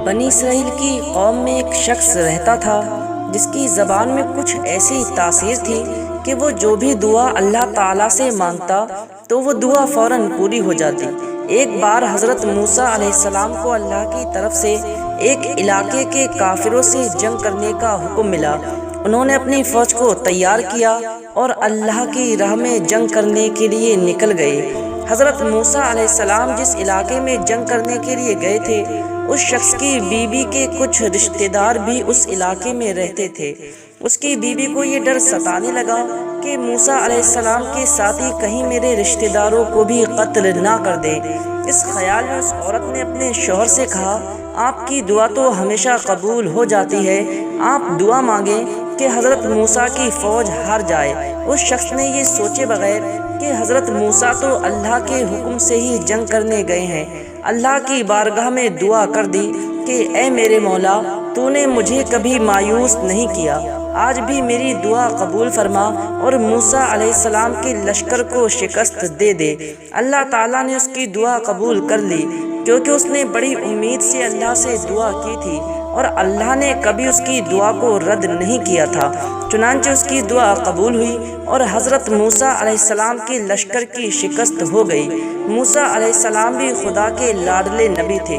بنی اسرائیل کی قوم میں ایک شخص رہتا تھا جس کی زبان میں کچھ ایسی تاثیر تھی کہ وہ جو بھی دعا اللہ تعالیٰ سے مانگتا تو وہ دعا فوراً پوری ہو جاتی۔ ایک بار حضرت موسیٰ علیہ السلام کو اللہ کی طرف سے ایک علاقے کے کافروں سے جنگ کرنے کا حکم ملا۔ انہوں نے اپنی فوج کو تیار کیا اور اللہ کی راہ میں جنگ کرنے کے لیے نکل گئے۔ حضرت موسیٰ علیہ السلام جس علاقے میں جنگ کرنے کے لیے گئے تھے، اس شخص کی بیوی کے کچھ رشتہ دار بھی اس علاقے میں رہتے تھے۔ اس کی بیوی کو یہ ڈر ستانے لگا کہ موسیٰ علیہ السلام کے ساتھی کہیں میرے رشتہ داروں کو بھی قتل نہ کر دیں۔ اس خیال میں اس عورت نے اپنے شوہر سے کہا، آپ کی دعا تو ہمیشہ قبول ہو جاتی ہے، آپ دعا مانگیں کہ حضرت موسیٰ کی فوج ہار جائے۔ اس شخص نے یہ سوچے بغیر کہ حضرت موسیٰ تو اللہ کے حکم سے ہی جنگ کرنے گئے ہیں، اللہ کی بارگاہ میں دعا کر دی کہ اے میرے مولا، تو نے مجھے کبھی مایوس نہیں کیا، آج بھی میری دعا قبول فرما اور موسیٰ علیہ السلام کے لشکر کو شکست دے دے۔ اللہ تعالیٰ نے اس کی دعا قبول کر لی، کیونکہ اس نے بڑی امید سے اللہ سے دعا کی تھی اور اللہ نے کبھی اس کی دعا کو رد نہیں کیا تھا۔ چنانچہ اس کی دعا قبول ہوئی اور حضرت موسیٰ علیہ السلام کے لشکر کی شکست ہو گئی۔ موسیٰ علیہ السلام بھی خدا کے لاڈلے نبی تھے۔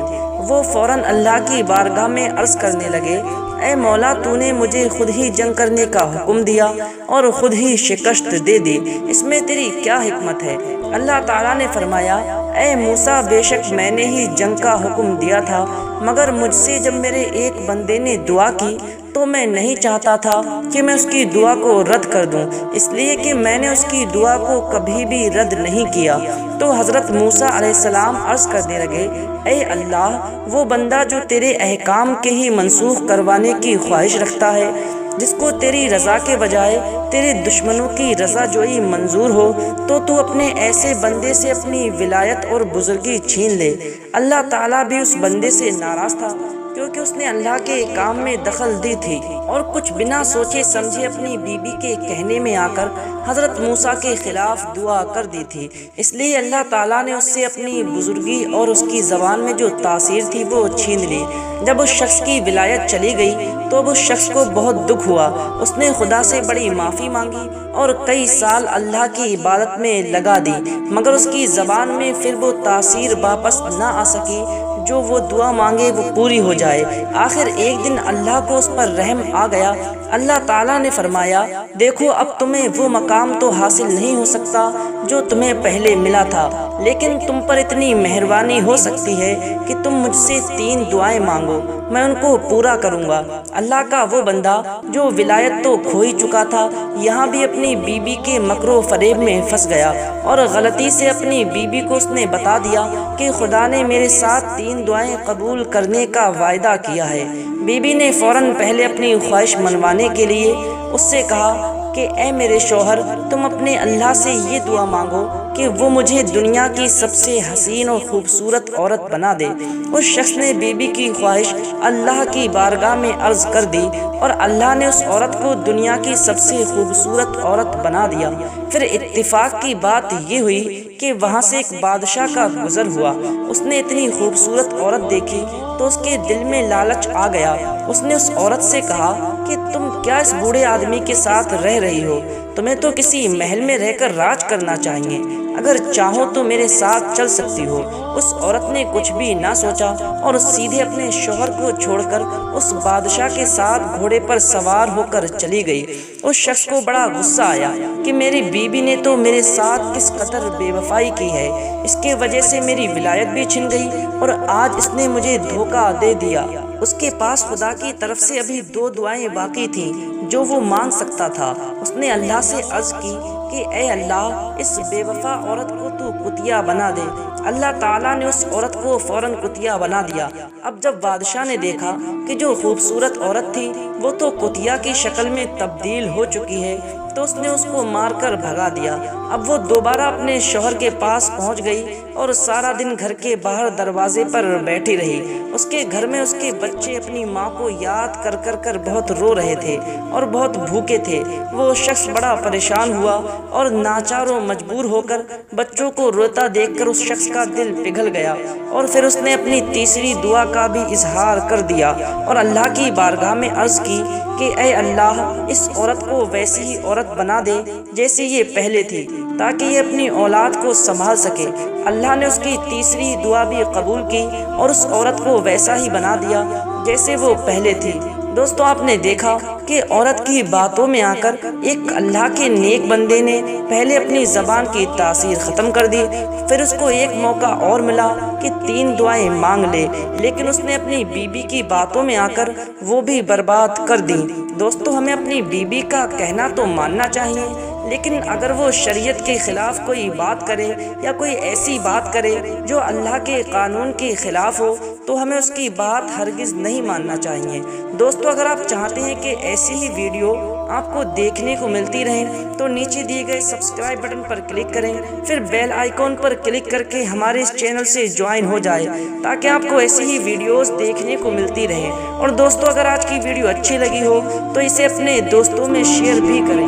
وہ فوراً اللہ کی بارگاہ میں عرض کرنے لگے، اے مولا، تو نے مجھے خود ہی جنگ کرنے کا حکم دیا اور خود ہی شکست دے دی، اس میں تیری کیا حکمت ہے؟ اللہ تعالیٰ نے فرمایا، اے موسیٰ، بے شک میں نے ہی جنگ کا حکم دیا تھا، مگر مجھ سے جب میرے ایک بندے نے دعا کی تو میں نہیں چاہتا تھا کہ میں اس کی دعا کو رد کر دوں، اس لیے کہ میں نے اس کی دعا کو کبھی بھی رد نہیں کیا۔ تو حضرت موسیٰ علیہ السلام عرض کرنے لگے، اے اللہ، وہ بندہ جو تیرے احکام کے ہی منسوخ کروانے کی خواہش رکھتا ہے، جس کو تیری رضا کے بجائے تیرے دشمنوں کی رضا جوئی منظور ہو، تو اپنے ایسے بندے سے اپنی ولایت اور بزرگی چھین لے۔ اللہ تعالیٰ بھی اس بندے سے ناراض تھا، کیونکہ اس نے اللہ کے کام میں دخل دی تھی اور کچھ بنا سوچے سمجھے اپنی بیوی کے کہنے میں آ کر حضرت موسیٰ کے خلاف دعا کر دی تھی۔ اس لیے اللہ تعالیٰ نے اس سے اپنی بزرگی اور اس کی زبان میں جو تاثیر تھی وہ چھین لی۔ جب اس شخص کی ولایت چلی گئی تو اب اس شخص کو بہت دکھ ہوا۔ اس نے خدا سے بڑی معافی مانگی اور کئی سال اللہ کی عبادت میں لگا دی، مگر اس کی زبان میں پھر وہ تاثیر واپس نہ آ سکی جو وہ دعا مانگے وہ پوری ہو جائے۔ آخر ایک دن اللہ کو اس پر رحم آ گیا۔ اللہ تعالیٰ نے فرمایا، دیکھو، اب تمہیں وہ مقام تو حاصل نہیں ہو سکتا جو تمہیں پہلے ملا تھا، لیکن تم پر اتنی مہربانی ہو سکتی ہے کہ تم مجھ سے 3 دعائیں مانگو، میں ان کو پورا کروں گا۔ اللہ کا وہ بندہ جو ولایت تو کھو ہی چکا تھا، یہاں بھی اپنی بیوی کے مکر و فریب میں پھنس گیا اور غلطی سے اپنی بیوی کو اس نے بتا دیا کہ خدا نے میرے ساتھ 3 دعائیں قبول کرنے کا وعدہ کیا ہے۔ بیوی نے فوراً پہلے اپنی خواہش منوانے کے لیے اس سے کہا کہ اے میرے شوہر، تم اپنے اللہ سے یہ دعا مانگو کہ وہ مجھے دنیا کی سب سے حسین اور خوبصورت عورت بنا دے۔ اس شخص نے بیوی کی خواہش اللہ کی بارگاہ میں عرض کر دی اور اللہ نے اس عورت کو دنیا کی سب سے خوبصورت عورت بنا دیا۔ پھر اتفاق کی بات یہ ہوئی کہ وہاں سے ایک بادشاہ کا گزر ہوا۔ اس نے اتنی خوبصورت عورت دیکھی تو اس کے دل میں لالچ آ گیا۔ اس نے اس عورت سے کہا کہ تم کیا اس بوڑھے آدمی کے ساتھ رہ رہی ہو؟ تمہیں تو کسی محل میں رہ کر راج کرنا چاہیے، اگر چاہو تو میرے ساتھ چل سکتی ہو۔ اس عورت نے کچھ بھی نہ سوچا اور سیدھے اپنے شوہر کو چھوڑ کر اس بادشاہ کے ساتھ گھوڑے پر سوار ہو کر چلی گئی۔ اس شخص کو بڑا غصہ آیا کہ میری بیوی نے تو میرے ساتھ کس قدر بے وفائی کی ہے، اس کے وجہ سے میری ولایت بھی چھن گئی اور آج اس نے مجھے دھوکہ دے دیا۔ اس کے پاس خدا کی طرف سے ابھی 2 دعائیں باقی تھیں جو وہ مانگ سکتا تھا۔ اس نے اللہ سے عرض کی کہ اے اللہ، اس بے وفا عورت کو تو کتیا بنا دے۔ اللہ تعالیٰ نے اس عورت کو فوراً کتیا بنا دیا۔ اب جب بادشاہ نے دیکھا کہ جو خوبصورت عورت تھی وہ تو کتیا کی شکل میں تبدیل ہو چکی ہے تو اس نے اس کو مار کر بھگا دیا۔ اب وہ دوبارہ اپنے شوہر کے پاس پہنچ گئی اور سارا دن گھر کے باہر دروازے پر بیٹھی رہی۔ اس کے گھر میں اس کے بچے اپنی ماں کو یاد کر کر کر بہت رو رہے تھے اور بہت بھوکے تھے۔ وہ شخص بڑا پریشان ہوا اور ناچار و مجبور ہو کر بچوں کو روتا دیکھ کر اس شخص کا دل پگھل گیا، اور پھر اس نے اپنی تیسری دعا کا بھی اظہار کر دیا اور اللہ کی بارگاہ میں عرض کی کہ اے اللہ، اس عورت کو ویسی ہی عورت بنا دے جیسی یہ پہلے تھی، تاکہ یہ اپنی اولاد کو سنبھال سکے۔ اللہ نے اس کی تیسری دعا بھی قبول کی اور اس عورت کو ویسا ہی بنا دیا جیسے وہ پہلے تھی۔ دوستو، آپ نے دیکھا کہ عورت کی باتوں میں آ کر ایک اللہ کے نیک بندے نے پہلے اپنی زبان کی تاثیر ختم کر دی، پھر اس کو ایک موقع اور ملا کہ 3 دعائیں مانگ لے، لیکن اس نے اپنی بیوی کی باتوں میں آ کر وہ بھی برباد کر دی۔ دوستو، ہمیں اپنی بیوی کا کہنا تو ماننا چاہیے، لیکن اگر وہ شریعت کے خلاف کوئی بات کرے یا کوئی ایسی بات کرے جو اللہ کے قانون کے خلاف ہو تو ہمیں اس کی بات ہرگز نہیں ماننا چاہیے۔ دوستو، اگر آپ چاہتے ہیں کہ ایسی ہی ویڈیو آپ کو دیکھنے کو ملتی رہیں تو نیچے دیے گئے سبسکرائب بٹن پر کلک کریں، پھر بیل آئیکن پر کلک کر کے ہمارے اس چینل سے جوائن ہو جائے تاکہ آپ کو ایسی ہی ویڈیوز دیکھنے کو ملتی رہیں۔ اور دوستو، اگر آج کی ویڈیو اچھی لگی ہو تو اسے اپنے دوستوں میں شیئر بھی کریں۔